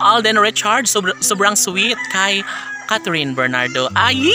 Alden Richards, sobrang sweet kay Catherine Bernardo. Ay!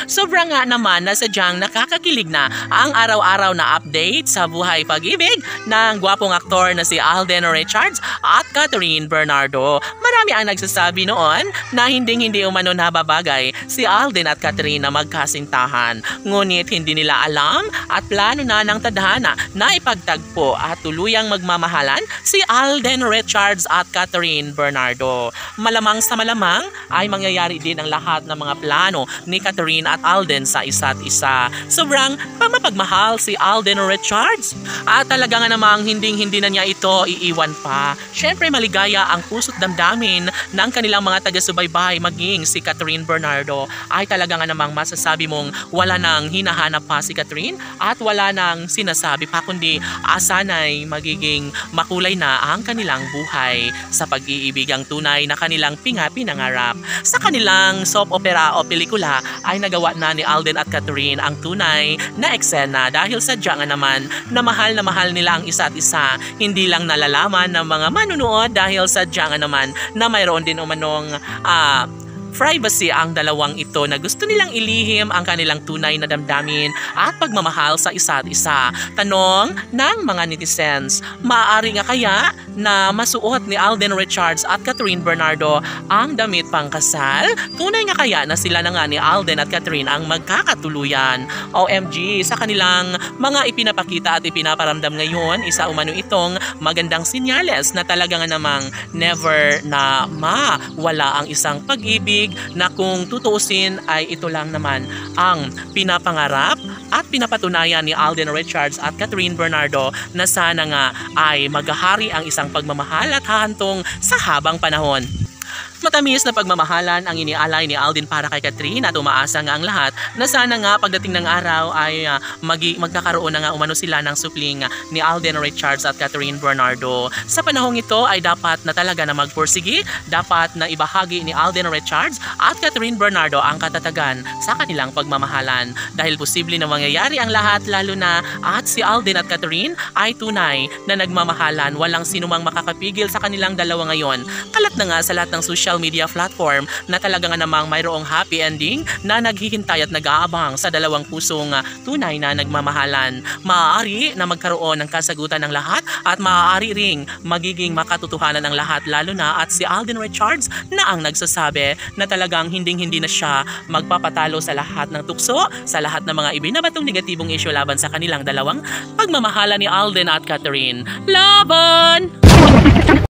Sobrang nga naman na sadyang nakakakilig na ang araw-araw na update sa buhay pag-ibig ng gwapong aktor na si Alden Richards at Catherine Bernardo. Marami ang nagsasabi noon na hindi umano nababagay si Alden at Catherine na magkasintahan. Ngunit hindi nila alam at plano na ng tadhana na ipagtagpo at tuluyang magmamahalan si Alden Richards at Catherine Bernardo. Malamang sa malamang ay mangyayari din ang lahat ng mga plano ni Catherine at Alden sa isa't isa. Sobrang pamapagmahal si Alden Richards at talaga nga namang hindi na niya ito iiwan pa. Syempre maligaya ang puso't damdamin ng kanilang mga taga-subaybay, maging si Catherine Bernardo ay talaga nga namang masasabi mong wala nang hinahanap pa si Catherine at wala nang sinasabi pa kundi sana'y magiging makulay na ang kanilang buhay sa pag-iibigang tunay na kanilang pinangarap. Sa kanilang soap opera o pelikula ay nagawa na ni Alden at Catherine ang tunay na eksena dahil sadya nga naman na mahal nila ang isa't isa. Hindi lang nalalaman ng mga manunood dahil sadya nga naman na mayroon din umanong privacy ang dalawang ito na gusto nilang ilihim ang kanilang tunay na damdamin at pagmamahal sa isa't isa. Tanong ng mga netizens, maaari nga kaya na masuot ni Alden Richards at Catherine Bernardo ang damit pangkasal? Tunay nga kaya na sila na nga ni Alden at Catherine ang magkakatuluyan? OMG, sa kanilang mga ipinapakita at ipinaparamdam ngayon, isa umano itong magandang sinyales na talaga nga namang never na mawala ang isang pag-ibig na kung tutuusin ay ito lang naman ang pinapangarap at pinapatunayan ni Alden Richards at Catherine Bernardo na sana nga ay maghahari ang isang pagmamahal at hahantong sa habang panahon. Matamis na pagmamahalan ang inialay ni Alden para kay Catherine at umaasa nga ang lahat na sana nga pagdating ng araw ay magkakaroon na nga umano sila ng supling ni Alden Richards at Catherine Bernardo. Sa panahong ito ay dapat na talaga na magpursigi, dapat na ibahagi ni Alden Richards at Catherine Bernardo ang katatagan sa kanilang pagmamahalan dahil posible na mangyayari ang lahat lalo na at si Alden at Catherine ay tunay na nagmamahalan. Walang sinumang makakapigil sa kanilang dalawa ngayon. Kalat na nga sa lahat ng social media platform na talaga nga namang mayroong happy ending na naghihintay at nag-aabang sa dalawang pusong tunay na nagmamahalan. Maaari na magkaroon ng kasagutan ng lahat at maaari ring magiging makatotohanan ng lahat lalo na at si Alden Richards na ang nagsasabi na talagang hindi na siya magpapatalo sa lahat ng tukso, sa lahat ng mga ibinabatong negatibong issue laban sa kanilang dalawang pagmamahala ni Alden at Catherine. Laban!